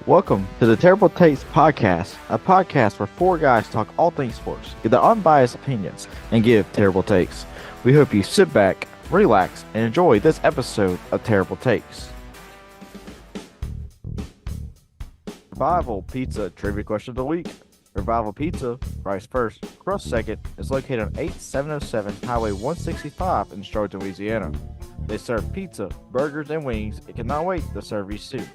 Welcome to the Terrible Takes Podcast, a podcast where four guys talk all things sports, give their unbiased opinions, and give terrible takes. We hope you sit back, relax, and enjoy this episode of Terrible Takes. Revival Pizza Trivia Question of the Week. Revival Pizza, price first, crust second, is located on 8707 Highway 165 in Stroton, Louisiana. They serve pizza, burgers, and wings and cannot wait to serve you soon.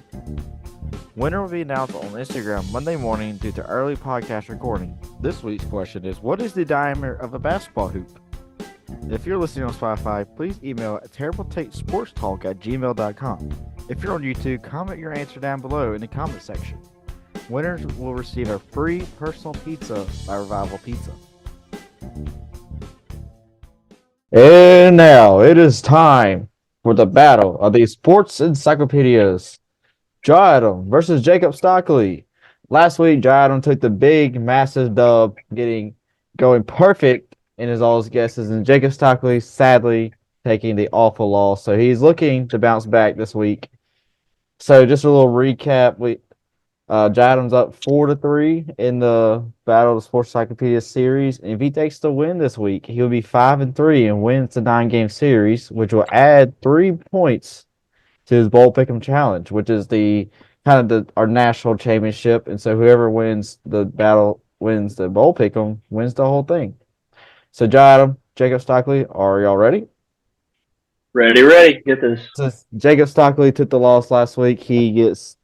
Winner will be announced on Instagram Monday morning due to early podcast recording. This week's question is, what is the diameter of a basketball hoop? If you're listening on Spotify, please email at terribletakesportstalk@gmail.com. If you're on YouTube, comment your answer down below in the comment section. Winners will receive a free personal pizza by Revival Pizza. And now it is time for the battle of the sports encyclopedias. Joe Adam versus Jacob Stockley. Last week, Joe Adam took the big, massive dub, going perfect in all his guesses, and Jacob Stockley sadly taking the awful loss. So he's looking to bounce back this week. So just a little recap: Joe Adam's up 4-3 in the Battle of the Sports Encyclopedia series, and if he takes the win this week, he'll be 5-3 and wins the 9-game series, which will add 3 points to his Bowl Pick'em Challenge, which is our national championship. And so whoever wins the battle, wins the Bowl Pick'em, wins the whole thing. So Joe Adam, Jacob Stockley, are y'all ready? Ready. Get this. Since Jacob Stockley took the loss last week, he gets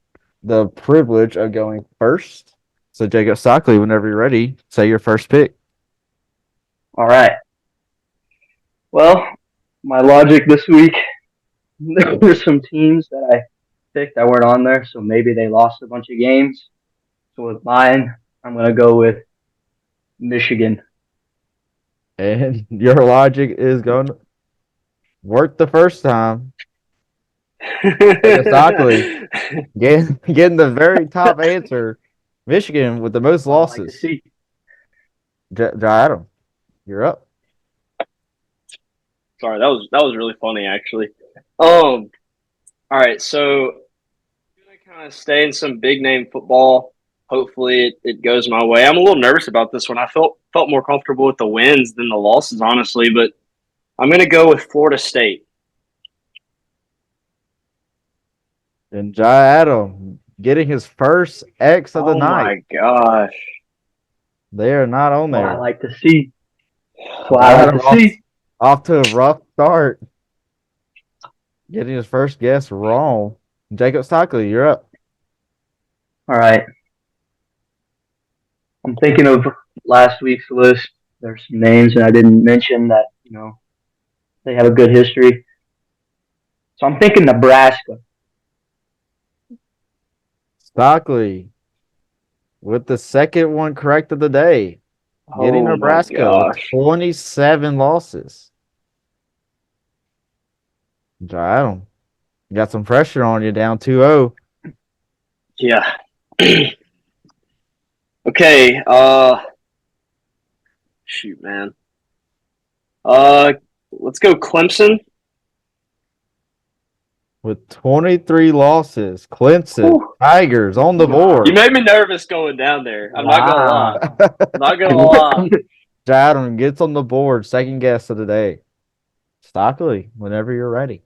the privilege of going first. So Jacob Stockley, whenever you're ready, say your first pick. All right. Well, my logic this week, there were some teams that I picked that weren't on there, so maybe they lost a bunch of games. So with mine, I'm going to go with Michigan. And your logic is going to work the first time. Jacob Stockley getting the very top answer. Michigan with the most losses. Joe Adam, you're up. Sorry, that was really funny actually. All right, so I'm gonna kind of stay in some big name football. Hopefully it goes my way. I'm a little nervous about this one. I felt more comfortable with the wins than the losses, honestly, but I'm gonna go with Florida State. And Joe Adam getting his first X of the night. Oh my gosh. They are not on there. I like to see. Off to a rough start. Getting his first guess wrong. Jacob Stockley, you're up. All right. I'm thinking of last week's list. There's some names that I didn't mention that, they have a good history. So I'm thinking Nebraska. Stockley with the second one correct of the day. Getting Nebraska with 27 losses. Joe Adam, got some pressure on you, down 2-0. Yeah. Okay, shoot, man. Let's go Clemson. With 23 losses, Clemson Tigers on the board. You made me nervous going down there. I'm not gonna lie. I'm not gonna lie. Joe Adam gets on the board, second guess of the day. Stockley, whenever you're ready.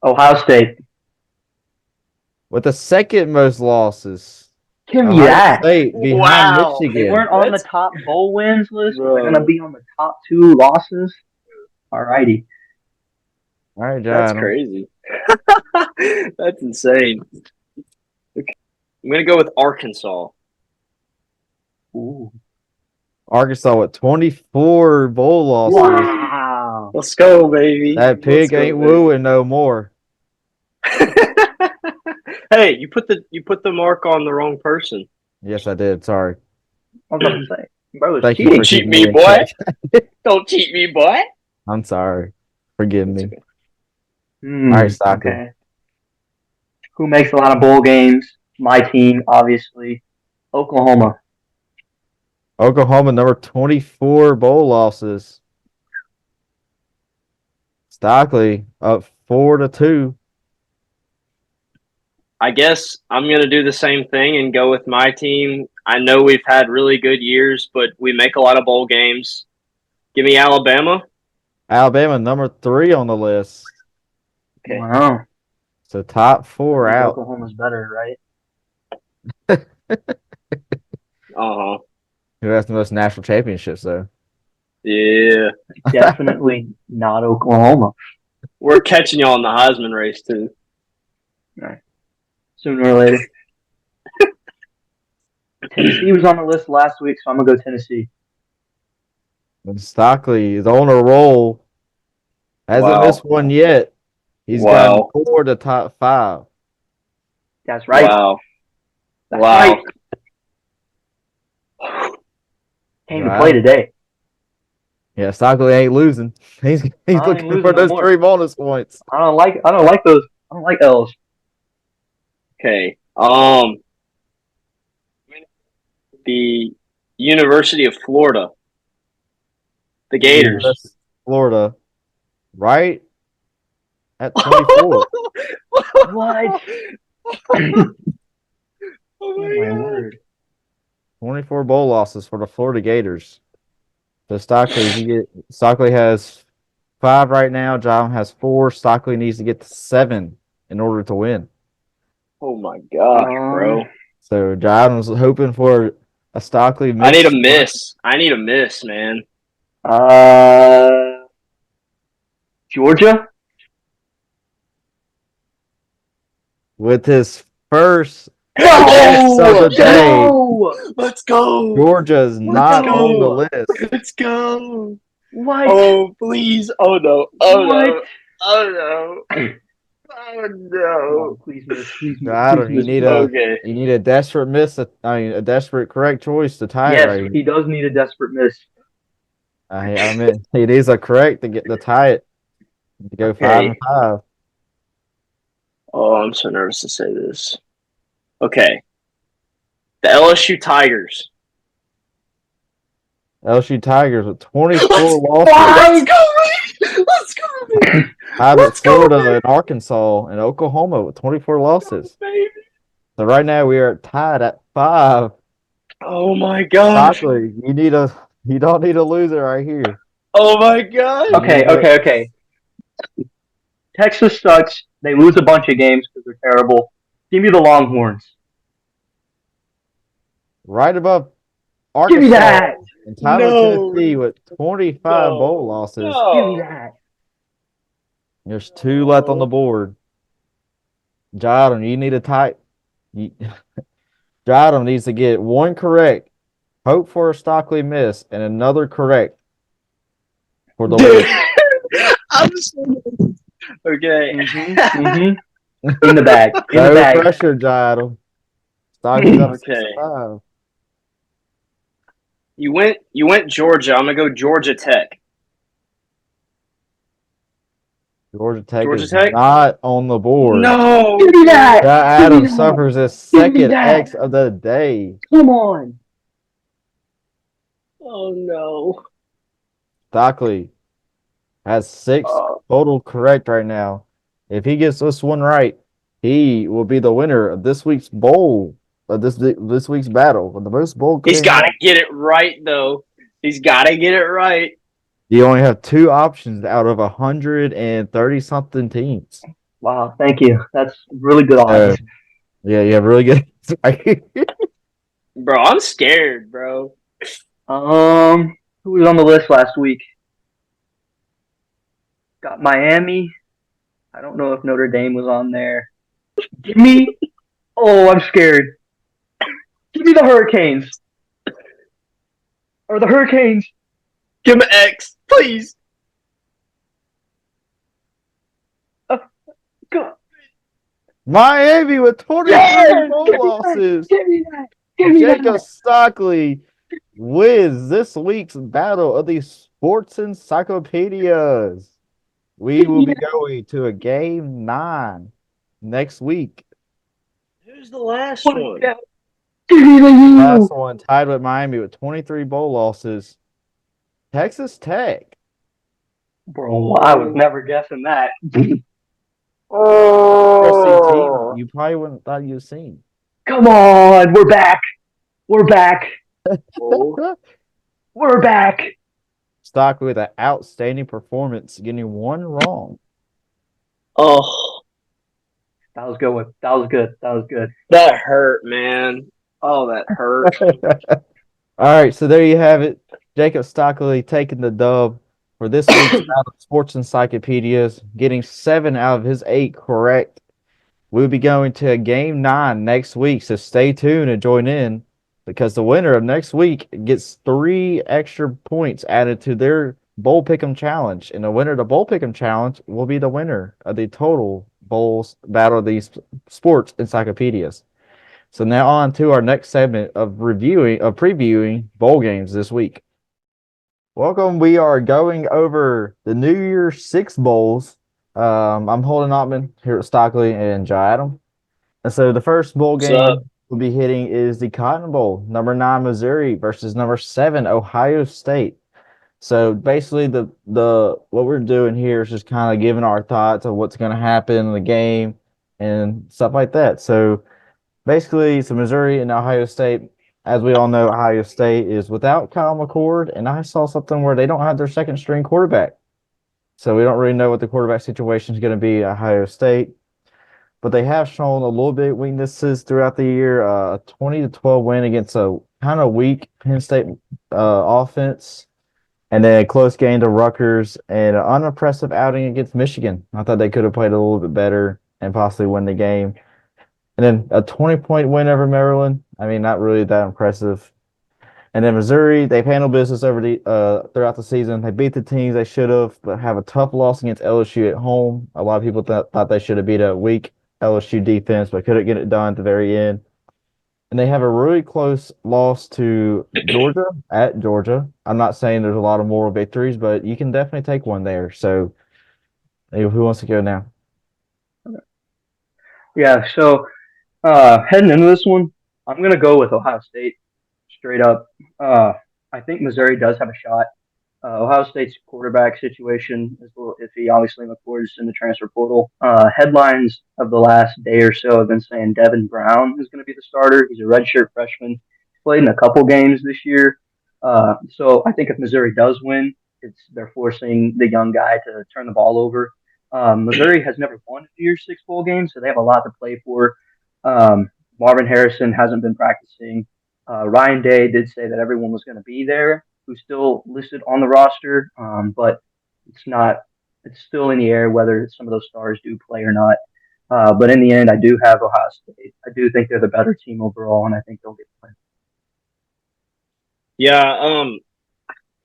Ohio State. With the second most losses. Give me that. State behind Michigan. They weren't on the top bowl wins list. They're going to be on the top 2 losses. All righty. All right, Joe That's Adam. crazy. That's insane. Okay. I'm going to go with Arkansas. Ooh. Arkansas with 24 bowl losses. Wow. Let's go, baby. That pig ain't wooing no more. Hey, you put the mark on the wrong person. Yes, I did. Sorry. I was about to say, bro, Thank you Don't for cheat keeping me, boy. Don't cheat me, boy. I'm sorry. Forgive me. Okay. All right, Stockley. Okay. Who makes a lot of bowl games? My team, obviously. Oklahoma. Oklahoma, number 24 bowl losses. Stockley up 4-2. I guess I'm going to do the same thing and go with my team. I know we've had really good years, but we make a lot of bowl games. Give me Alabama. Alabama, number 3 on the list. Okay. Wow. So top That 4 means out. Oklahoma's better, right? Uh-huh. Who has the most national championships, though? Yeah. Definitely not Oklahoma. We're catching y'all in the Heisman race, too. Right. Sooner or later. Tennessee was on the list last week, so I'm going to go Tennessee. And Stockley is on a roll. Hasn't Wow. missed one yet. He's gotten Wow. 4 to top 5. That's right. Wow. That's Wow. right. Came to Right. play today. Yeah, Stockley ain't losing. He's looking for losing no those more. 3 bonus points. I don't like those. I don't like L's. Okay. The University of Florida. The Gators. That's Florida. Right at 24. What? Oh Oh my my God. word. 24 bowl losses for the Florida Gators. So Stockley has 5 right now. John has 4. Stockley needs to get to 7 in order to win. Oh my gosh, bro. So John was hoping for a Stockley miss. I need a miss. I need a miss, man. Georgia? With his first Yes! of the day. No! Let's go. Georgia's not on the list. Let's go. What? Oh, please. Oh, no. Oh, What? no. Oh, no. Oh, no. Please miss. Please miss. Adam, Please miss. Okay. you need a desperate miss. A desperate correct choice to tie it Yes, right. he does need a desperate miss. I mean, he needs a correct to tie it to go 5 and 5. Oh, I'm so nervous to say this. Okay. The LSU Tigers. LSU Tigers with 24 losses. Let's go, Let's go, Tied with Florida and Arkansas and Oklahoma with 24 losses. baby. So right now we are tied at 5. Oh my gosh. Stockley, you don't need a loser right here. Oh my gosh. Okay. Texas sucks. They lose a bunch of games because they're terrible. Give me the Longhorns. Right above Give me Arkansas that. and tied with Tennessee with 25 bowl losses. Give me that. There's 2 left on the board. Jadam, you need a tie. Jadam needs to get 1 correct. Hope for a Stockley miss and another correct for the win. I'm so okay. In the bag. No pressure, Jadam. Stockley's up Okay. 6-5. You went Georgia. I'm gonna go Georgia Tech. Georgia Tech Georgia is Tech? not on the board. No. Give me that. Adam suffers his second that. X of the day. Come on. Oh no. Stockley has 6 total correct right now. If he gets this one right, he will be the winner of this week's bowl, of this week's battle. The most bowl. He's got to get it right, though. He's got to get it right. You only have 2 options out of 130 something teams. Wow, thank you. That's really good odds. Yeah, you have really good. Bro, I'm scared, bro. Who was on the list last week? Got Miami. I don't know if Notre Dame was on there. Give me. Oh, I'm scared. Give me the Hurricanes. Or the Hurricanes. Give him an X, please. Go. Miami with 23 bowl losses. Give me that. Give me Jacob Stockley wins this week's battle of the sports encyclopedias. We will be going to a game 9 next week. Who's the last one? Last one tied with Miami with 23 bowl losses. Texas Tech. Bro, I was never guessing that. Interesting team Oh, you probably wouldn't thought you'd seen. come on. We're back. We're back. Oh, we're back. Stock with an outstanding performance, getting one wrong. Oh, That was good. That was good. That was good. that hurt, man. Oh, that hurt. All right, so there you have it. Jacob Stockley taking the dub for this week's Battle of Sports Encyclopedias, getting 7 out of his 8 correct. We'll be going to game 9 next week, so stay tuned and join in because the winner of next week gets 3 extra points added to their Bowl Pick'em challenge, and the winner of the Bowl Pick'em challenge will be the winner of the total bowls battle of these sports encyclopedias. So now on to our next segment of previewing bowl games this week. Welcome. We are going over the New Year's Six bowls. I'm Holden Ottman here at Stockley and Joe Adam. And so the first bowl What's up? game we'll be hitting is the Cotton Bowl, number 9 Missouri versus number 7 Ohio State. So basically the what we're doing here is just kind of giving our thoughts of what's going to happen in the game and stuff like that. So basically, it's Missouri and Ohio State. As we all know, Ohio State is without Kyle McCord, and I saw something where they don't have their second string quarterback. So we don't really know what the quarterback situation is going to be at Ohio State. But they have shown a little bit weaknesses throughout the year. A 20-12 win against a kind of weak Penn State offense, and then a close game to Rutgers, and an unimpressive outing against Michigan. I thought they could have played a little bit better and possibly win the game. And then a 20-point win over Maryland. I mean, not really that impressive. And then Missouri, they've handled business over the throughout the season. They beat the teams they should have, but have a tough loss against LSU at home. A lot of people thought they should have beat a weak LSU defense, but couldn't get it done at the very end. And they have a really close loss to Georgia at Georgia. I'm not saying there's a lot of moral victories, but you can definitely take one there. So, who wants to go now? Yeah. So heading into this one, I'm gonna go with Ohio State straight up. I think Missouri does have a shot. Ohio State's quarterback situation is a little iffy. Obviously, McCord's in the transfer portal. Headlines of the last day or so have been saying Devin Brown is going to be the starter. He's a redshirt freshman. Played in a couple games this year. So I think if Missouri does win, they're forcing the young guy to turn the ball over. Missouri has never won a New Year's Six bowl game, so they have a lot to play for. Marvin Harrison hasn't been practicing. Ryan Day did say that everyone was going to be there who's still listed on the roster, but it's not. It's still in the air whether some of those stars do play or not. But in the end, I do have Ohio State. I do think they're the better team overall, and I think they'll get played. Yeah,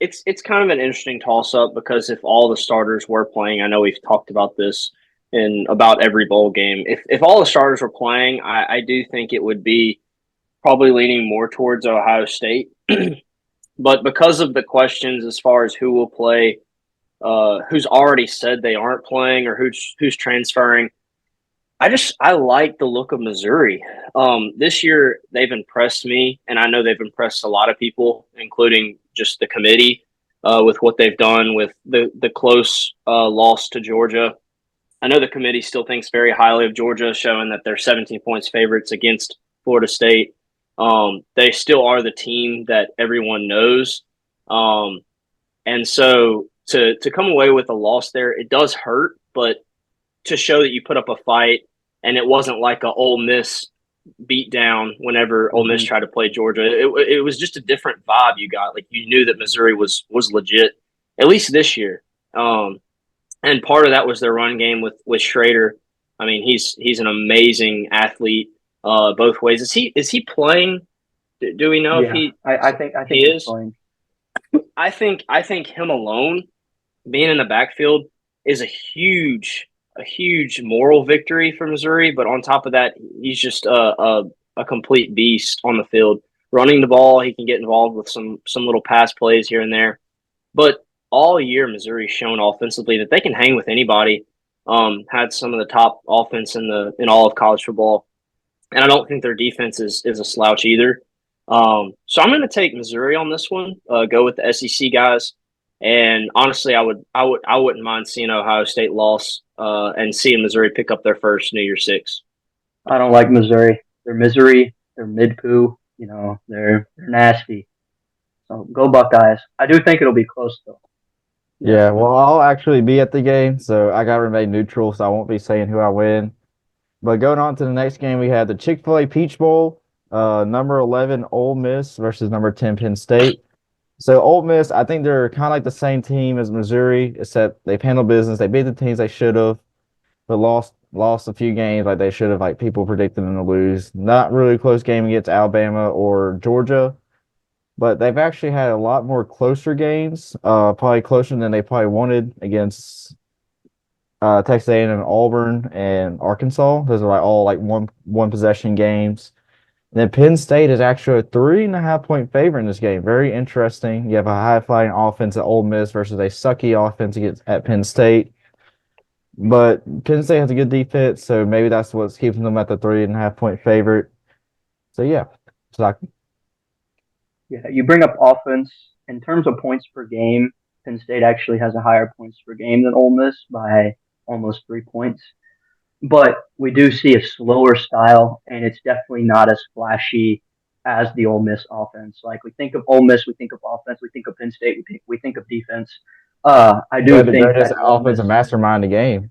it's kind of an interesting toss up because if all the starters were playing, I know we've talked about this in about every bowl game. If all the starters were playing, I do think it would be probably leaning more towards Ohio State. But because of the questions as far as who will play, who's already said they aren't playing or who's transferring, I like the look of Missouri. This year they've impressed me, and I know they've impressed a lot of people, including just the committee, with what they've done with the close loss to Georgia. I know the committee still thinks very highly of Georgia, showing that they're 17 points favorites against Florida State. They still are the team that everyone knows, and so to come away with a loss there, it does hurt, but to show that you put up a fight and it wasn't like a Ole Miss beat down whenever Ole Miss Mm-hmm. tried to play Georgia. It was just a different vibe you got. Like you knew that Missouri was legit, at least this year. And part of that was their run game with Schrader. I mean, he's an amazing athlete both ways. Is he playing? Do we know if Yeah, I think he he's is? playing. I think him alone being in the backfield is a huge moral victory for Missouri. But on top of that, he's just a complete beast on the field. Running the ball, he can get involved with some little pass plays here and there. But all year, Missouri's shown offensively that they can hang with anybody. Had some of the top offense in all of college football, and I don't think their defense is a slouch either. So I'm going to take Missouri on this one. Go with the SEC guys. And honestly, I wouldn't mind seeing Ohio State loss and seeing Missouri pick up their first New Year's Six. I don't like Missouri. They're misery. They're mid poo. They're nasty. So go Buckeyes. I do think it'll be close though. Yeah. Yeah, well, I'll actually be at the game, so I gotta remain neutral, so I won't be saying who I win. But going on to the next game, we had the Chick-fil-A Peach Bowl, number 11 Ole Miss versus number 10 Penn State. So Ole Miss, I think they're kind of like the same team as Missouri, except they've handled business. They beat the teams they should have, but lost a few games like they should have, like people predicted them to lose. Not really a close game against Alabama or Georgia, but they've actually had a lot more closer games, probably closer than they probably wanted against Texas A&M and Auburn and Arkansas. Those are like all like one possession games. And then Penn State is actually a 3.5 point favorite in this game. Very interesting. You have a high flying offense at Ole Miss versus a sucky offense at Penn State. But Penn State has a good defense, so maybe that's what's keeping them at the 3.5 point favorite. So yeah, so Yeah. You bring up offense in terms of points per game. Penn State actually has a higher points per game than Ole Miss by almost 3 points. But we do see a slower style, and it's definitely not as flashy as the Ole Miss offense. Like we think of Ole Miss, we think of offense, we think of Penn State, we think of defense. I they do have the think greatest that Ole Miss, offensive mastermind in the game.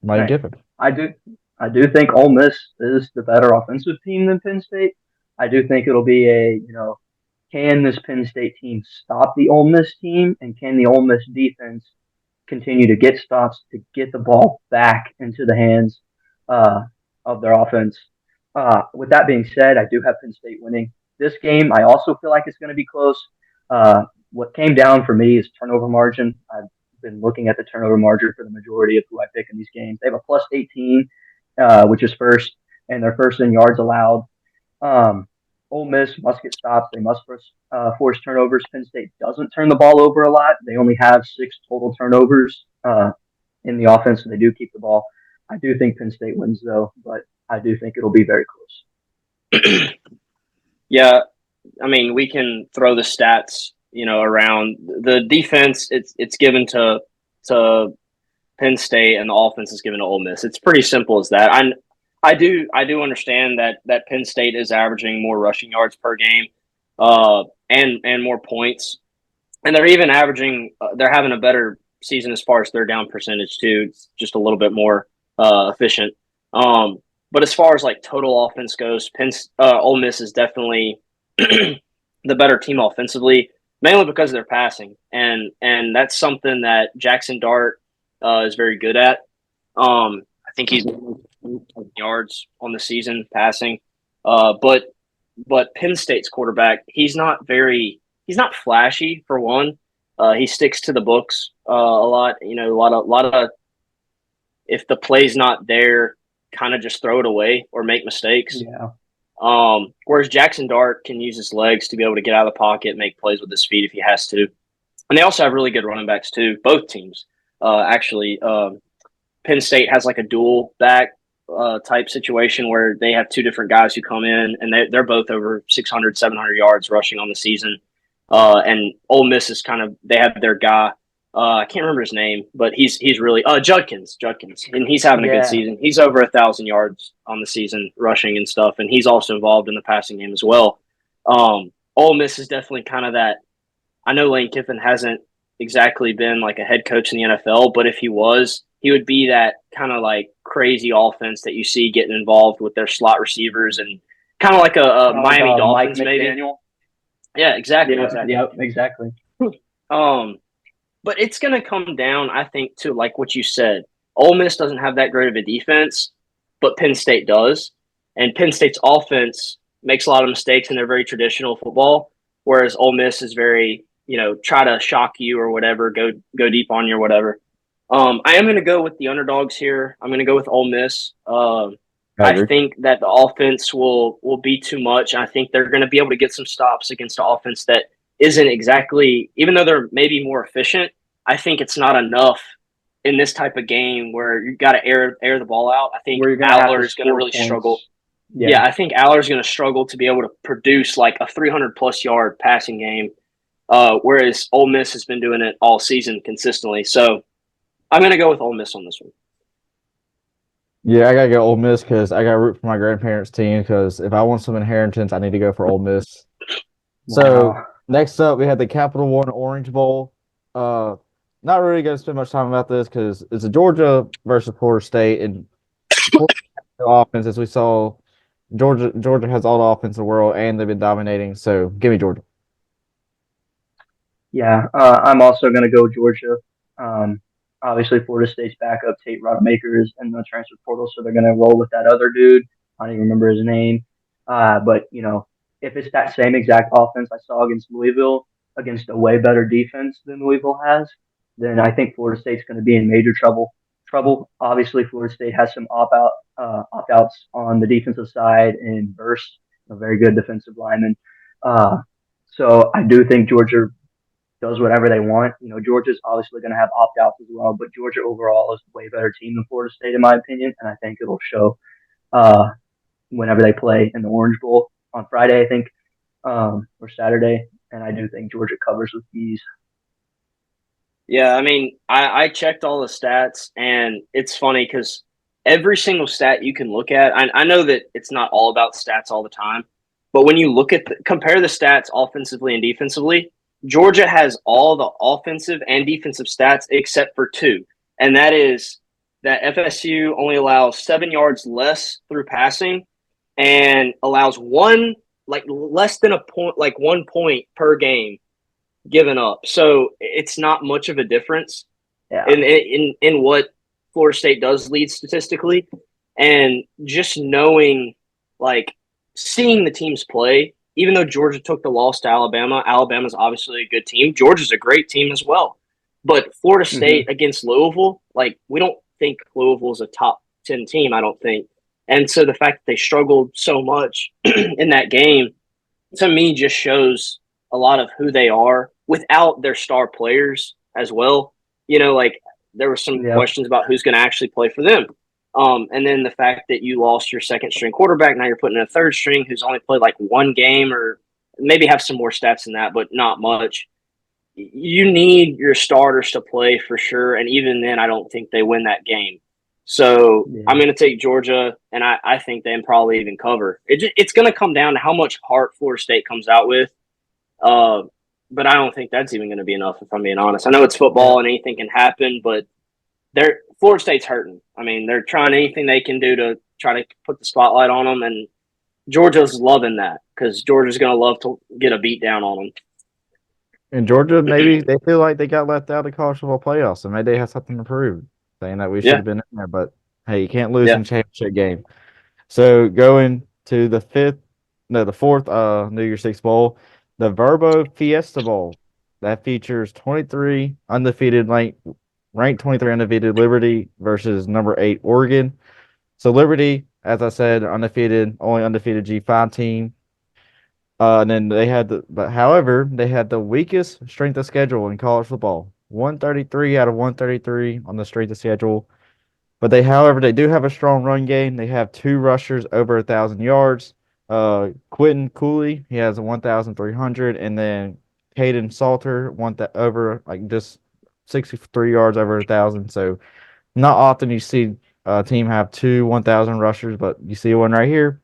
Lane right? Kiffin. I do, I do think Ole Miss is the better offensive team than Penn State. I do think it'll be can this Penn State team stop the Ole Miss team, and can the Ole Miss defense continue to get stops to get the ball back into the hands uh, of their offense. With that being said, I do have Penn State winning this game. I also feel like it's going to be close. What came down for me is turnover margin. I've been looking at the turnover margin for the majority of who I pick in these games. They have a plus 18, which is first, and they're first in yards allowed. Um, Ole Miss must get stops. They must force turnovers. Penn State doesn't turn the ball over a lot. They only have 6 total turnovers in the offense, so they do keep the ball. I do think Penn State wins, though, but I do think it'll be very close. Yeah, I mean, we can throw the stats, around the defense. It's given to Penn State, and the offense is given to Ole Miss. It's pretty simple as that. I do understand that Penn State is averaging more rushing yards per game, and more points, and they're even averaging. They're having a better season as far as third down percentage too. It's just a little bit more efficient. But as far as like total offense goes, Ole Miss is definitely the better team offensively, mainly because of their passing, and that's something that Jackson Dart is very good at. I think he's yards on the season passing, but Penn State's quarterback, he's not flashy for one. He sticks to the books a lot. A lot of if the play's not there, kind of just throw it away or make mistakes. Yeah. Whereas Jackson Dart can use his legs to be able to get out of the pocket, make plays with his feet if he has to. And they also have really good running backs too. Both teams, actually. Penn State has like a dual back type situation where they have two different guys who come in, and they're both over 600, 700 yards rushing on the season. And Ole Miss is they have their guy. I can't remember his name, but he's really Judkins, and he's having a good Yeah. season. He's over 1,000 yards on the season rushing and stuff, and he's also involved in the passing game as well. Ole Miss is definitely kind of that. I know Lane Kiffin hasn't exactly been like a head coach in the NFL, but if he was, he would be that kind of like crazy offense that you see getting involved with their slot receivers and kind of like a Miami Mike Dolphins maybe. McDaniel. Yeah, exactly, Yeah, exactly. yeah, exactly. But it's going to come down, I think, to like what you said. Ole Miss doesn't have that great of a defense, but Penn State does. And Penn State's offense makes a lot of mistakes, and they're very traditional football, whereas Ole Miss is very, try to shock you or whatever, go deep on you or whatever. I am going to go with the underdogs here. I'm going to go with Ole Miss. I I agree. think that the offense will be too much. I think they're going to be able to get some stops against the offense that isn't exactly, even though they're maybe more efficient, I think it's not enough in this type of game where you got to air the ball out. I think Where you're going to have Aller to is going to score really points. struggle. Yeah. I think Aller's going to struggle to be able to produce like a 300 plus yard passing game whereas Ole Miss has been doing it all season consistently. So I'm going to go with Ole Miss on this one. Yeah, I gotta go Ole Miss because I gotta root for my grandparents' team. Because if I want some inheritance, I need to go for Ole Miss. So Wow. next up, we have the Capital One Orange Bowl. Uh, Not really gonna spend much time about this because it's a Georgia versus Florida State, and Florida has no offense, as we saw. Georgia has all the offense in the world, and they've been dominating. So give me Georgia. Yeah, I'm also going to go Georgia. Um, Obviously, Florida State's backup, Tate Rodemaker, is in the transfer portal, so they're going to roll with that other dude. I don't even remember his name. But, if it's that same exact offense I saw against Louisville, against a way better defense than Louisville has, then I think Florida State's going to be in major trouble. Obviously, Florida State has some opt outs on the defensive side in Burst, a very good defensive lineman. Uh, so I do think Georgia does whatever they want. Georgia's obviously going to have opt outs as well, but Georgia overall is a way better team than Florida State, in my opinion, and I think it'll show uh, whenever they play in the Orange Bowl on Friday, I think, or Saturday. And I do think Georgia covers with ease. Yeah, I mean, I checked all the stats, and it's funny because every single stat you can look at, I know that it's not all about stats all the time, but when you look at compare the stats offensively and defensively, Georgia has all the offensive and defensive stats except for two, and that is that FSU only allows 7 yards less through passing and allows less than a point, like 1 point per game given up. So it's not much of a difference Yeah. in what Florida State does lead statistically. And just knowing, like, seeing the teams play, even though Georgia took the loss to Alabama, Alabama's obviously a good team. Georgia's a great team as well. But Florida Mm-hmm. State against Louisville, like, we don't think Louisville's a top 10 team, I don't think. And so the fact that they struggled so much in that game, to me, just shows a lot of who they are without their star players as well. Like there were some Yep. questions about who's going to actually play for them. And then the fact that you lost your second string quarterback, now you're putting in a third string who's only played like one game or maybe have some more stats than that, but not much. You need your starters to play for sure. And even then, I don't think they win that game. So I'm Yeah. going to take Georgia, and I think they probably even cover. It's going to come down to how much heart Florida State comes out with. Uh, but I don't think that's even going to be enough, if I'm being honest. I know it's Yeah. football and anything can happen, but Florida State's hurting. I mean, they're trying anything they can do to try to put the spotlight on them, and Georgia's loving that because Georgia's going to love to get a beat down on them. In Georgia, maybe they feel like they got left out of the college football playoffs, so maybe they have something to prove, saying that we should Yeah, have been in there. But hey, you can't lose in yeah. a championship game. So going to the fourth New Year's Six Bowl, the Verbo Fiesta Bowl that features 23 undefeated ranked 23 undefeated Liberty versus number 8 Oregon. So Liberty, as I said, only undefeated G5 team. And then however, they had the weakest strength of schedule in college football. 133 out of 133 on the strength of schedule. But however, they do have a strong run game. They have two rushers over 1,000 yards. Quentin Cooley, he has a 1,300, and then Caden Salter over like just 63 yards over 1,000. So not often you see a team have two 1,000 rushers, but you see one right here.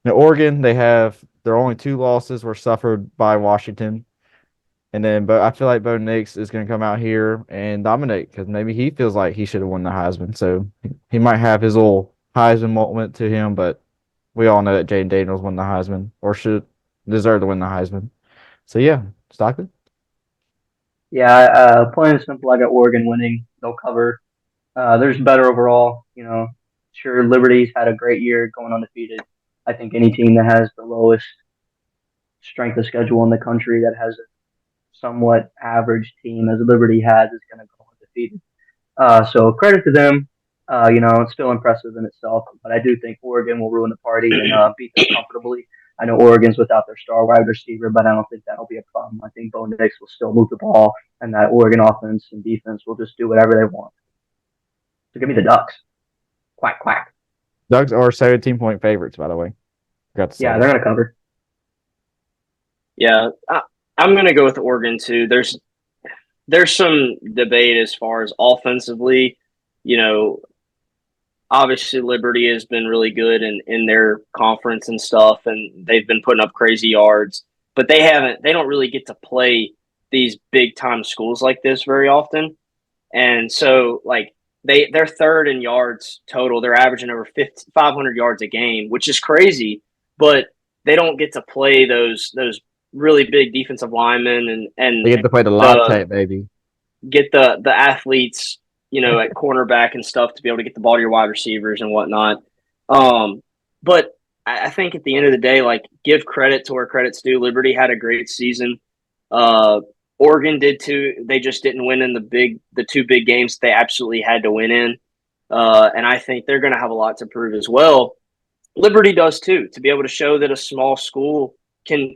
Now Oregon, they have their only two losses were suffered by Washington. But I feel like Bo Nix is going to come out here and dominate because maybe he feels like he should have won the Heisman. So he might have his little Heisman moment to him, but we all know that Jaden Daniels won the Heisman or should deserve to win the Heisman. So yeah, Stockton. Yeah. Plain and simple, I got Oregon winning. They'll cover. There's better overall. Sure, Liberty's had a great year going undefeated. I think any team that has the lowest strength of schedule in the country that has a somewhat average team as Liberty has is going to go undefeated. So credit to them. It's still impressive in itself, but I do think Oregon will ruin the party and beat them comfortably. I know Oregon's without their star wide receiver, but I don't think that'll be a problem. I think Bo Nix will still move the ball, and that Oregon offense and defense will just do whatever they want. So give me the Ducks. Quack, quack. Ducks are 17-point favorites, by the way. Forgot to say Yeah, they're that. going to cover. Yeah, I'm gonna go with Oregon too. There's some debate as far as offensively. You know, obviously Liberty has been really good in their conference and stuff, and they've been putting up crazy yards. But they don't really get to play these big time schools like this very often. And so like they're third in yards total. They're averaging over 500 yards a game, which is crazy, but they don't get to play those really big defensive linemen They and get to play the live the tape, baby. get the athletes, at cornerback and stuff to be able to get the ball to your wide receivers and whatnot. But I think at the end of the day, like give credit to where credit's due. Liberty had a great season. Uh, Oregon did too. They just didn't win in the two big games they absolutely had to win in. And I think they're going to have a lot to prove as well. Liberty does too, to be able to show that a small school can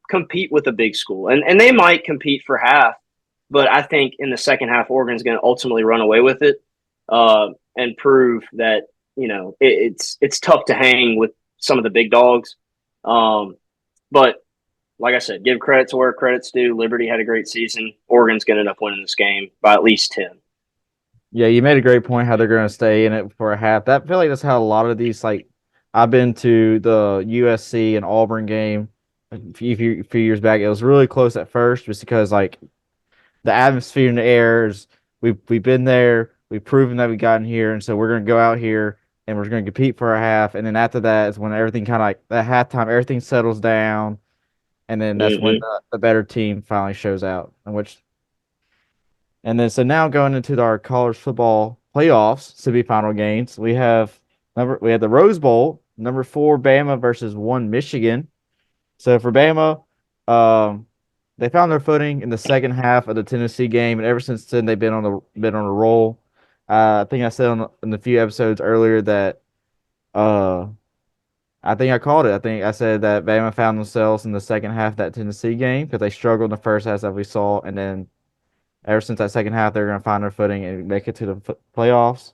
compete with a big school, and they might compete for half, but I think in the second half, Oregon's going to ultimately run away with it and prove that it's tough to hang with some of the big dogs. But like I said, give credit to where credit's due. Liberty had a great season. Oregon's going to end up winning this game by at least 10. Yeah, you made a great point how they're going to stay in it for a half. That I feel like that's how a lot of these like I've been to the USC and Auburn game a few years back. It was really close at first just because like the atmosphere in the air is we've been there, we've proven that we gotten here, and so we're gonna go out here and we're gonna compete for a half, and then after that is when everything kind of like that halftime everything settles down, and then that's when Mm-hmm. the better team finally shows out, and then so now going into our college football playoffs semifinal games, we have the Rose Bowl, number 4 Bama versus 1 Michigan. So for Bama, um, they found their footing in the second half of the Tennessee game, and ever since then they've been on a roll. I think I said in a few episodes earlier that uh, I think I called it. I think I said that Bama found themselves in the second half of that Tennessee game because they struggled in the first half as we saw, and then ever since that second half they're going to find their footing and make it to the playoffs.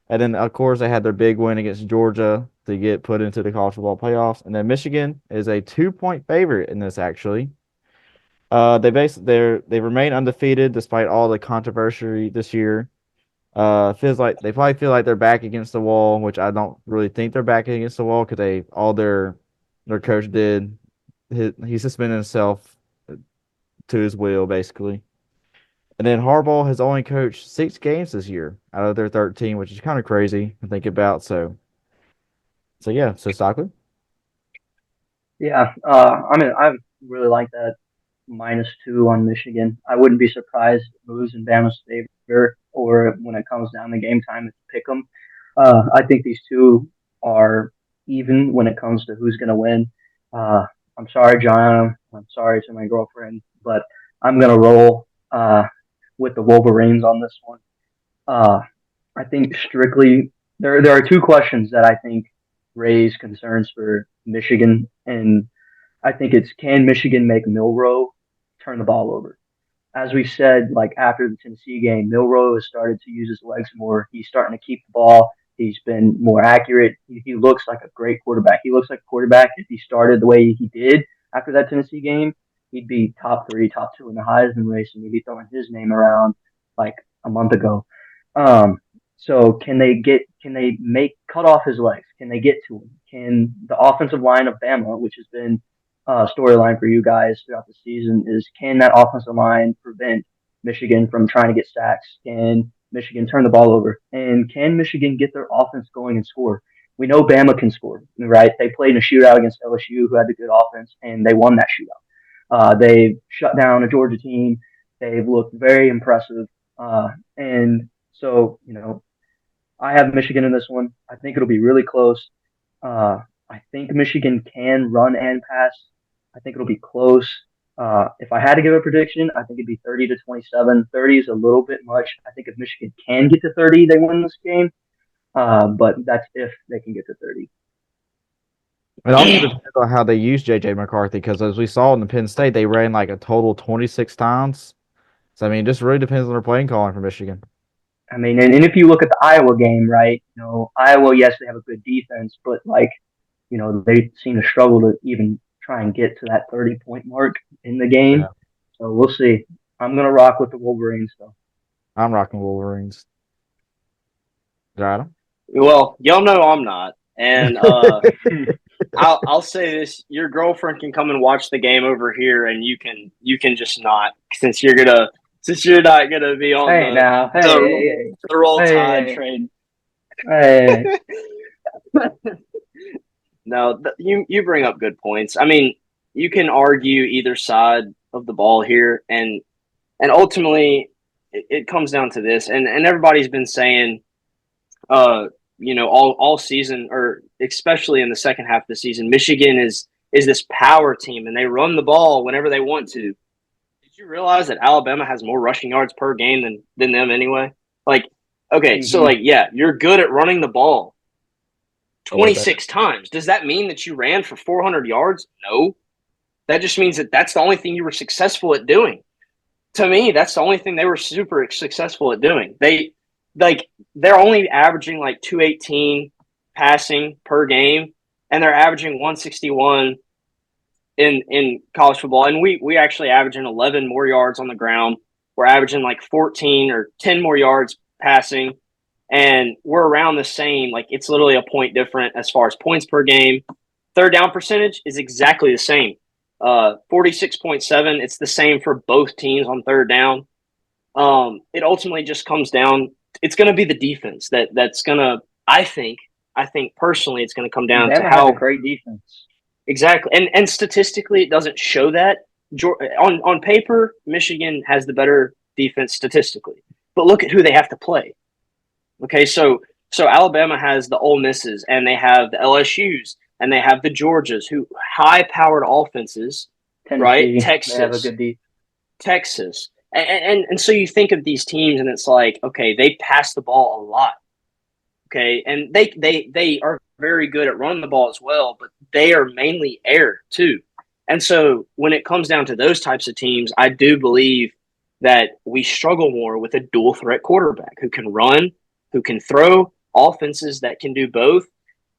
And then of course they had their big win against Georgia to get put into the college football playoffs. And then Michigan is a 2-point favorite in this actually. They remain undefeated despite all the controversy this year. Feels like they probably feel like they're back against the wall, which I don't really think they're back against the wall because they all their coach did he suspended himself to his will basically. And then Harbaugh has only coached 6 games this year out of their 13, which is kind of crazy to think about. So yeah, so Stockley. Yeah, I really like that -2 on Michigan. I wouldn't be surprised if it moves in Bama's favor, or when it comes down to game time, it's pick 'em. I think these two are even when it comes to who's going to win. Uh, I'm sorry, John. I'm sorry to my girlfriend, but I'm going to roll with the Wolverines on this one. Uh, I think strictly there are two questions that I think raise concerns for Michigan, and I think it's, can Michigan make Milroe turn the ball over? As we said, like after the Tennessee game, Milroe has started to use his legs more. He's starting to keep the ball. He's been more accurate. He looks like a great quarterback. He looks like a quarterback. If he started the way he did after that Tennessee game, he'd be top three, top two in the Heisman race, and he'd be throwing his name around like a month ago. Um, so can they make cut off his legs? Can they get to him? Can the offensive line of Bama, which has been storyline for you guys throughout the season, is can that offensive line prevent Michigan from trying to get sacks? Can Michigan turn the ball over? And can Michigan get their offense going and score? We know Bama can score, right? They played in a shootout against LSU, who had the good offense, and they won that shootout. They shut down a Georgia team. They've looked very impressive. And so, I have Michigan in this one. I think it'll be really close. I think Michigan can run and pass. I think it'll be close. If I had to give a prediction, I think it'd be 30 to 27. 30 is a little bit much. I think if Michigan can get to 30, they win this game. But that's if they can get to 30. It also depends on how they use JJ McCarthy because as we saw in the Penn State, they ran like a total 26 times. So I mean, it just really depends on their playing calling for Michigan. I mean, and if you look at the Iowa game, right? Iowa, yes, they have a good defense, but like, they seem to struggle to even try and get to that 30-point mark in the game. Yeah. So we'll see. I'm gonna rock with the Wolverines though. I'm rocking Wolverines. Got him. Well, y'all know I'm not, and I'll say this: your girlfriend can come and watch the game over here, and you can just not since you're not gonna be on Hey now, the roll tide hey, train. hey. No, you bring up good points. I mean, you can argue either side of the ball here, and ultimately it comes down to this, and everybody's been saying, uh, all season, or especially in the second half of the season, Michigan is this power team, and they run the ball whenever they want to. Did you realize that Alabama has more rushing yards per game than them anyway? Like, okay, so Mm-hmm. like, yeah, you're good at running the ball But we're better. 26 times. Does that mean that you ran for 400 yards? No. That just means that that's the only thing you were successful at doing. To me, that's the only thing they were super successful at doing. They're only averaging like 218 passing per game, and they're averaging 161 in college football. And we actually averaging 11 more yards on the ground. We're averaging like 14 or 10 more yards passing, and we're around the same. Like, it's literally a point different as far as points per game. Third down percentage is exactly the same. 46.7. It's the same for both teams on third down. It ultimately just comes down. It's going to be the defense that's going to. I think personally, it's going to come down to Bama has a how great defense. exactly. And statistically, it doesn't show that. On paper, Michigan has the better defense statistically, but look at who they have to play. Okay, so Alabama has the Ole Misses, and they have the LSU's, and they have the Georgias, who high-powered offenses, right? Tennessee, they have a good defense. Texas, and so you think of these teams, and it's like, okay, they pass the ball a lot, okay, and they are very good at running the ball as well, but they are mainly air too, and so when it comes down to those types of teams, I do believe that we struggle more with a dual threat quarterback who can run, who can throw, offenses that can do both.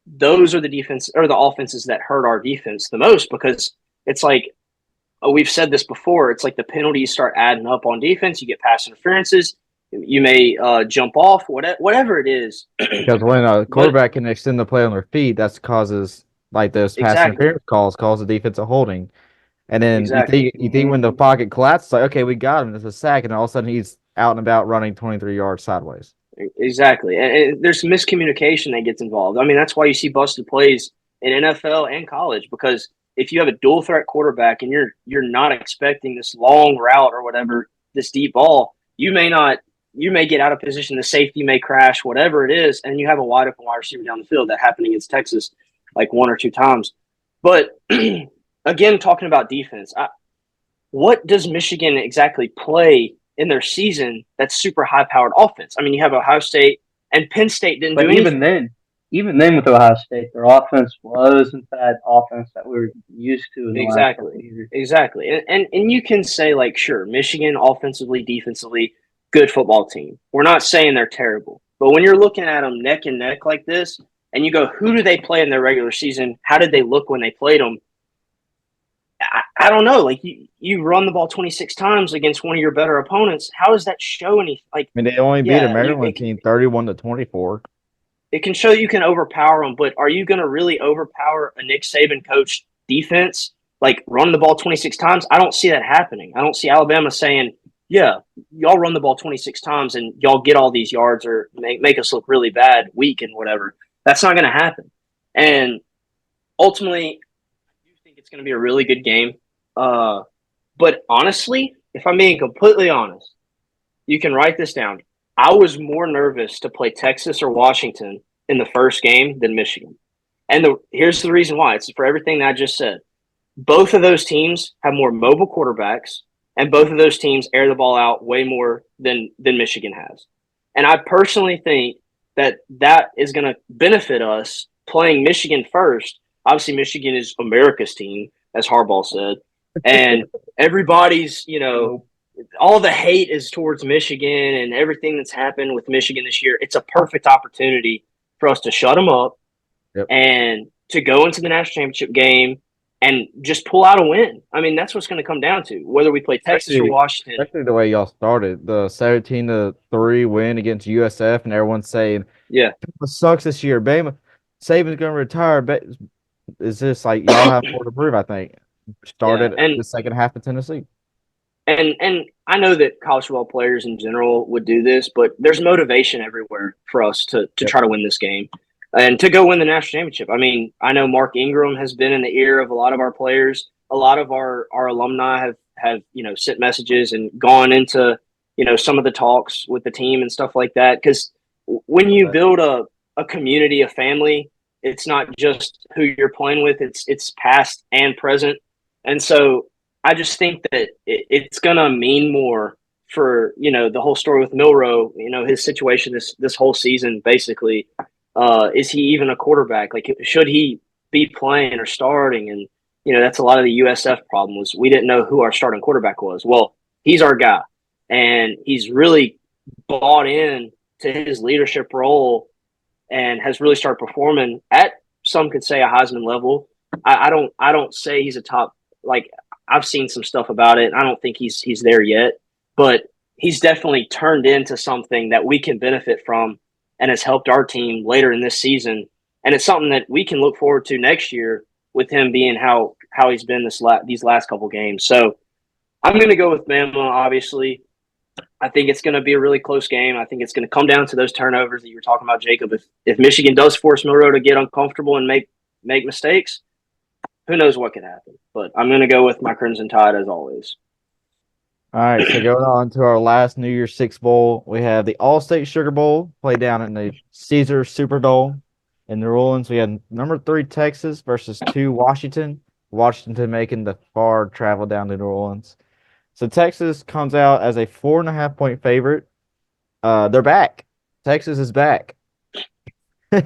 Those are the defense or the offenses that hurt our defense the most, because it's like, we've said this before. It's like the penalties start adding up on defense. You get pass interferences. You may jump off, whatever it is. Because when a But quarterback can extend the play on their feet, that causes like those pass exactly, interference calls cause the defensive holding. And then you exactly, think Mm-hmm. when the pocket collapses, like, okay, we got him. It's a sack, and all of a sudden he's out and about running 23 yards sideways. exactly. And there's miscommunication that gets involved. I mean, that's why you see busted plays in NFL and college, because if you have a dual threat quarterback and you're not expecting this long route or whatever, this deep ball, you may get out of position, the safety may crash, whatever it is, and you have a wide open wide receiver down the field. That happened against Texas like one or two times. But again, talking about defense, what does Michigan exactly play in their season that's super high powered offense? I mean, you have Ohio State, and Penn State didn't do But anything. even then with Ohio State, their offense wasn't that offense that we are used to in the last couple Exactly. of years. Exactly. And you can say, like, sure, Michigan offensively, defensively, good football team. We're not saying they're terrible. But when you're looking at them neck and neck like this, and you go, who do they play in their regular season? How did they look when they played them? I don't know. Like, you run the ball 26 times against one of your better opponents. How does that show anything? Like, I mean, they only beat a yeah, Maryland team 31-24. it can show you can overpower them, but are you going to really overpower a Nick Saban coach defense, like run the ball 26 times? I don't see that happening. I don't see Alabama saying, yeah, y'all run the ball 26 times and y'all get all these yards, or make us look really bad, weak, and whatever. That's not going to happen. And ultimately, I do think it's going to be a really good game. But honestly, if I'm being completely honest, you can write this down. I was more nervous to play Texas or Washington in the first game than Michigan. And here's the reason why. It's for everything that I just said. Both of those teams have more mobile quarterbacks, and both of those teams air the ball out way more than Michigan has. And I personally think that is going to benefit us playing Michigan first. Obviously, Michigan is America's team, as Harbaugh said, and everybody's, Nope. all the hate is towards Michigan and everything that's happened with Michigan this year. It's a perfect opportunity for us to shut them up Yep. and to go into the national championship game and just pull out a win. I mean, that's what's going to come down to whether we play Texas or Especially Washington. especially the way y'all started. The 17-3 win against USF, and everyone's saying Yeah, it sucks this year. Bama Saban's gonna retire. But it's just like y'all have more to prove, I think. yeah, Started the second half of Tennessee. and I know that college football players in general would do this, but there's motivation everywhere for us to Yep. try to win this game and to go win the national championship. I mean, I know Mark Ingram has been in the ear of a lot of our players. A lot of our alumni have sent messages and gone into some of the talks with the team and stuff like that. Because when you build a community, a family, it's not just who you're playing with; it's past and present. And so I just think that it's gonna mean more for the whole story with Milrow. His situation this whole season basically. Is he even a quarterback? Like, should he be playing or starting? And that's a lot of the USF problem was we didn't know who our starting quarterback was. Well, he's our guy, and he's really bought in to his leadership role and has really started performing at some could say a Heisman level. I don't say he's a top, like, I've seen some stuff about it. I don't think he's there yet, but he's definitely turned into something that we can benefit from and has helped our team later in this season. And it's something that we can look forward to next year with him being how he's been these last couple games. So I'm going to go with Bama, obviously. I think it's going to be a really close game. I think it's going to come down to those turnovers that you were talking about, Jacob. If Michigan does force Milrow to get uncomfortable and make mistakes, who knows what could happen. But I'm going to go with my Crimson Tide as always. All right, so going on to our last New Year's Six Bowl, we have the All-State Sugar Bowl played down in the Caesar Superdome in New Orleans. We had number 3 Texas versus 2 Washington. Washington making the far travel down to New Orleans. So Texas comes out as a 4.5 point favorite. They're back. Texas is back. They've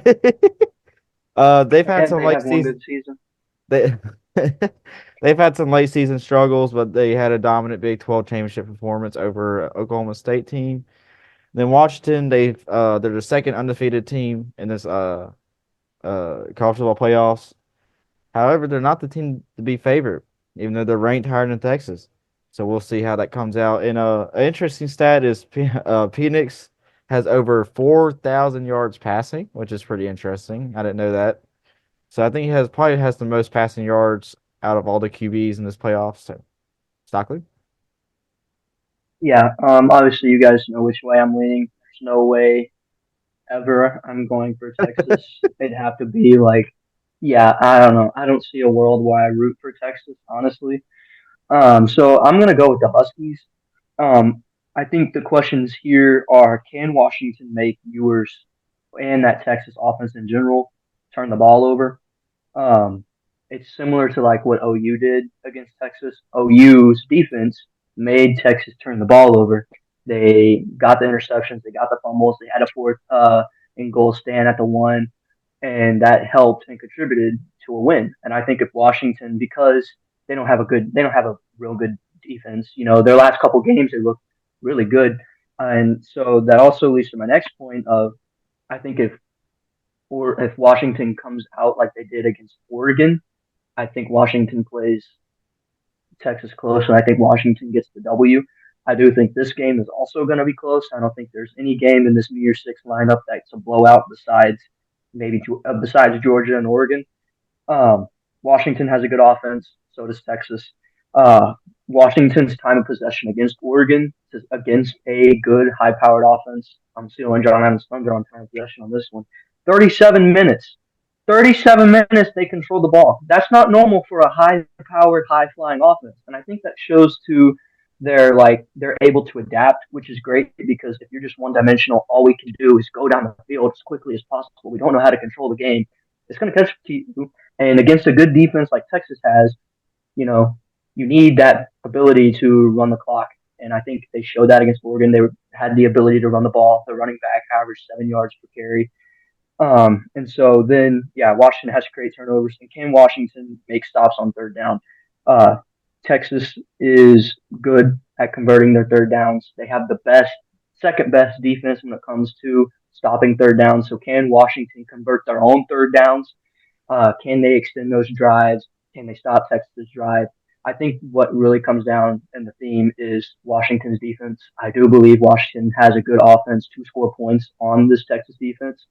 had And some they late have one season. good season. They they've had some late season struggles, but they had a dominant Big 12 championship performance over Oklahoma State team. Then Washington, they're the second undefeated team in this college football playoffs. However, they're not the team to be favored, even though they're ranked higher than Texas. So we'll see how that comes out. And an interesting stat is Phoenix has over 4,000 yards passing, which is pretty interesting. I didn't know that. So I think he probably has the most passing yards out of all the QBs in this playoff. So Stockley. Yeah. Obviously, you guys know which way I'm leaning. There's no way ever I'm going for Texas. It'd have to be like, yeah, I don't know. I don't see a world where I root for Texas, honestly. So I'm gonna go with the Huskies. Um, I think the questions here are: can Washington make Ewers and that Texas offense in general turn the ball over? Um, it's similar to like what OU did against Texas. OU's defense made Texas turn the ball over. They got the interceptions, they got the fumbles, they had a fourth and goal stand at the one, and that helped and contributed to a win. And I think if Washington, because they don't have a real good defense. Their last couple games they looked really good, and so that also leads to my next point of I think if Washington comes out like they did against Oregon, I think Washington plays Texas close, and I think Washington gets the W. I do think this game is also going to be close. I don't think there's any game in this New Year's Six lineup that's a blowout besides Georgia and Oregon. Um, Washington has a good offense. So does Texas. Uh, Washington's time of possession against Oregon is against a good high-powered offense. I'm stealing John Adams' thunder on time of possession on this one. 37 minutes. 37 minutes they control the ball. That's not normal for a high-powered, high-flying offense, and I think that shows to they're able to adapt, which is great because if you're just one-dimensional, all we can do is go down the field as quickly as possible. We don't know how to control the game. It's going to catch you, and against a good defense like Texas has, you know, you need that ability to run the clock. And I think they showed that against Oregon. They had the ability to run the ball. The running back averaged 7 yards per carry. And so then, yeah, Washington has to create turnovers. And can Washington make stops on third down? Uh, Texas is good at converting their third downs. They have the second best defense when it comes to stopping third downs. So can Washington convert their own third downs? Can they extend those drives? can they stop Texas's drive? I think what really comes down in the theme is Washington's defense. I do believe Washington has a good offense to score points on this Texas defense.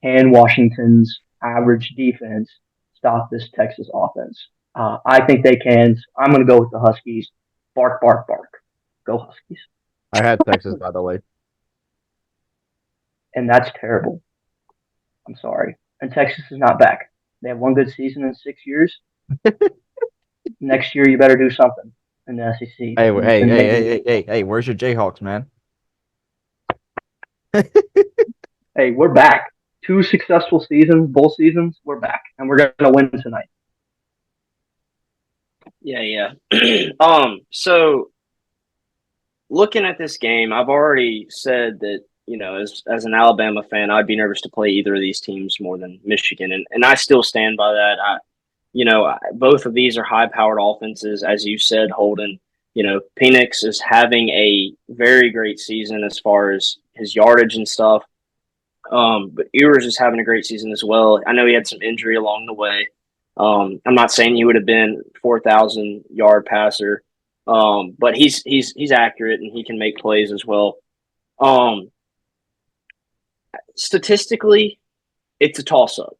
Can Washington's average defense stop this Texas offense? I think they can. I'm going to go with the Huskies. Bark, bark, bark. Go Huskies. I had Texas, by the way. And that's terrible. I'm sorry. And Texas is not back. They have one good season in 6 years. Next year, you better do something in the SEC. Hey, And, hey, and hey, maybe, hey, hey, hey, where's your Jayhawks, man? hey, we're back. 2 successful seasons, bowl seasons. We're back, and we're going to win tonight. Yeah. So looking at this game, I've already said that, as an Alabama fan, I'd be nervous to play either of these teams more than Michigan. And I still stand by that. Both of these are high powered offenses. As you said, Holden, Penix is having a very great season as far as his yardage and stuff. But Ewers is having a great season as well. I know he had some injury along the way. I'm not saying he would have been 4,000 yard passer, but he's accurate and he can make plays as well. Statistically, it's a toss up.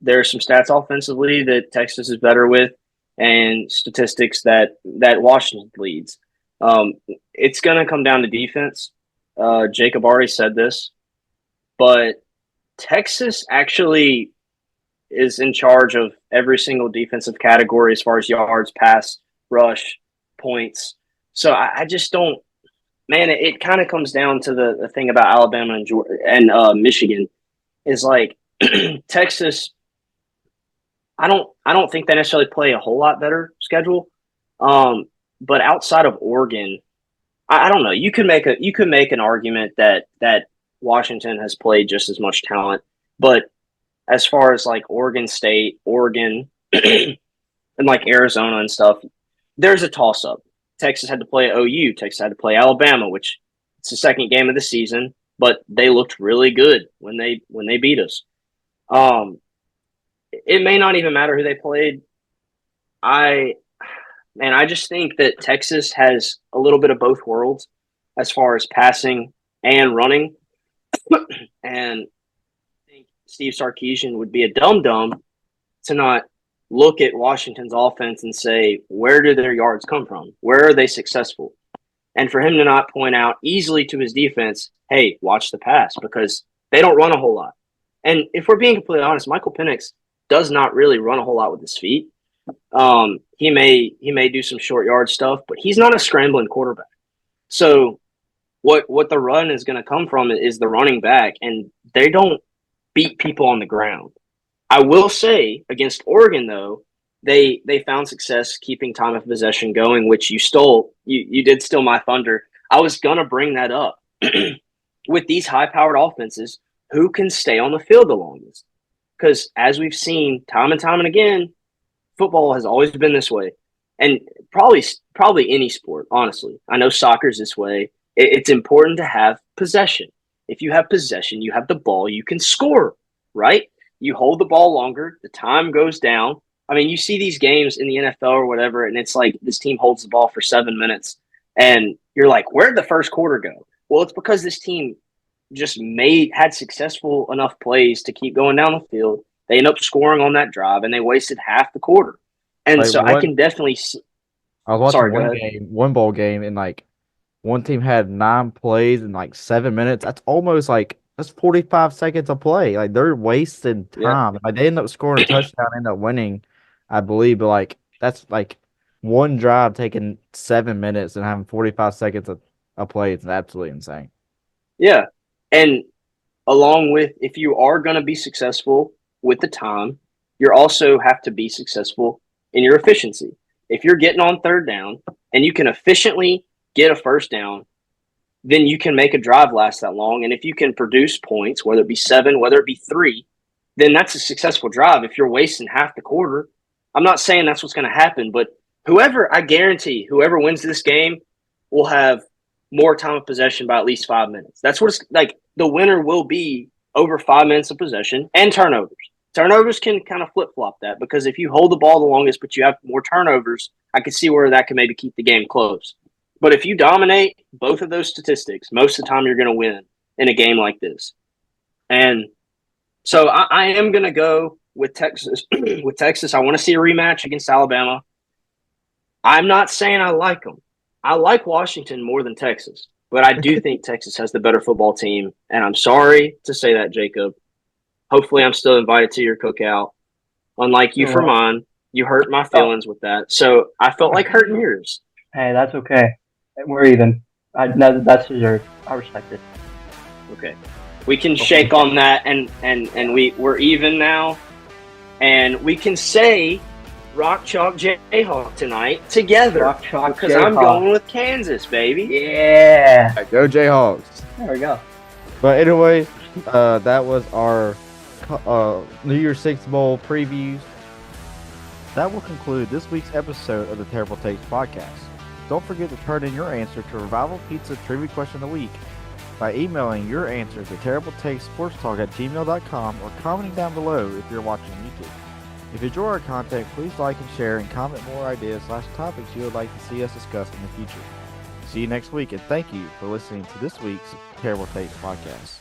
There are some stats offensively that Texas is better with, and statistics that Washington leads. It's going to come down to defense. Jacob already said this, but Texas actually is in charge of every single defensive category as far as yards, pass, rush, points. So I just don't. Man, it kind of comes down to the thing about Alabama and Michigan is like Texas. I don't think they necessarily play a whole lot better schedule, but outside of Oregon, I don't know. You could make an argument that Washington has played just as much talent, but as far as like Oregon State, Oregon, and like Arizona and stuff, there's a toss up. Texas had to play OU. Texas had to play Alabama, which it's the second game of the season, but they looked really good when they beat us. It may not even matter who they played. I just think that Texas has a little bit of both worlds as far as passing and running. And I think Steve Sarkisian would be a dum-dum to not look at Washington's offense and say, where do their yards come from? Where are they successful? And for him to not point out easily to his defense, hey, watch the pass, because they don't run a whole lot. And if we're being completely honest, Michael Penix does not really run a whole lot with his feet. He may do some short yard stuff, but he's not a scrambling quarterback. So what the run is going to come from is the running back, and they don't beat people on the ground. I will say against Oregon, though, they found success keeping time of possession going, which you stole. You did steal my thunder. I was going to bring that up. With these high-powered offenses, who can stay on the field the longest? Because as we've seen time and time and again, football has always been this way. And probably any sport, honestly. I know soccer's this way. It's important to have possession. If you have possession, you have the ball, you can score, right? You hold the ball longer, the time goes down. I mean, you see these games in the NFL or whatever, and it's like this team holds the ball for 7 minutes, and you're like, where'd the first quarter go? Well, it's because this team just had successful enough plays to keep going down the field. They end up scoring on that drive, and they wasted half the quarter. And Like so I can definitely see. I was Sorry, watching go ahead. one bowl game, and like one team had 9 plays in like 7 minutes. That's almost like that's 45 seconds of play. Like they're wasting Yeah. time. Like they end up scoring a touchdown, end up winning, I believe. But like that's like one drive taking 7 minutes and having 45 seconds of play. It's absolutely insane. Yeah. And along with, if you are going to be successful with the time, you also have to be successful in your efficiency. If you're getting on third down and you can efficiently get a first down, then you can make a drive last that long. And if you can produce points, whether it be 7, whether it be 3, then that's a successful drive. If you're wasting half the quarter, I'm not saying that's what's going to happen, but I guarantee whoever wins this game will have more time of possession by at least 5 minutes. That's what it's like. The winner will be over 5 minutes of possession and turnovers. Turnovers can kind of flip flop that because if you hold the ball the longest but you have more turnovers, I can see where that can maybe keep the game close. But if you dominate both of those statistics, most of the time you're going to win in a game like this. And so I am going to go with Texas. With Texas, I want to see a rematch against Alabama. I'm not saying I like them. I like Washington more than Texas, but I do think Texas has the better football team. And I'm sorry to say that, Jacob. Hopefully, I'm still invited to your cookout. Unlike you for mine, you hurt my feelings with that. So I felt like hurting yours. Hey, that's okay. We're even. That's deserved. I respect it. Okay. We can shake on that and we're even now. And we can say Rock Chalk Jayhawk tonight together. Rock Chalk because Jayhawk. I'm going with Kansas, baby. Yeah. Right, go Jayhawks. There we go. But anyway, that was our New Year's Six Bowl previews. That will conclude this week's episode of the Terrible Takes podcast. Don't forget to turn in your answer to Revival Pizza Trivia Question of the Week by emailing your answer to terribletakesportstalk@gmail.com or commenting down below if you're watching YouTube. If you enjoy our content, please like and share and comment more ideas / topics you would like to see us discuss in the future. See you next week, and thank you for listening to this week's Terrible Takes podcast.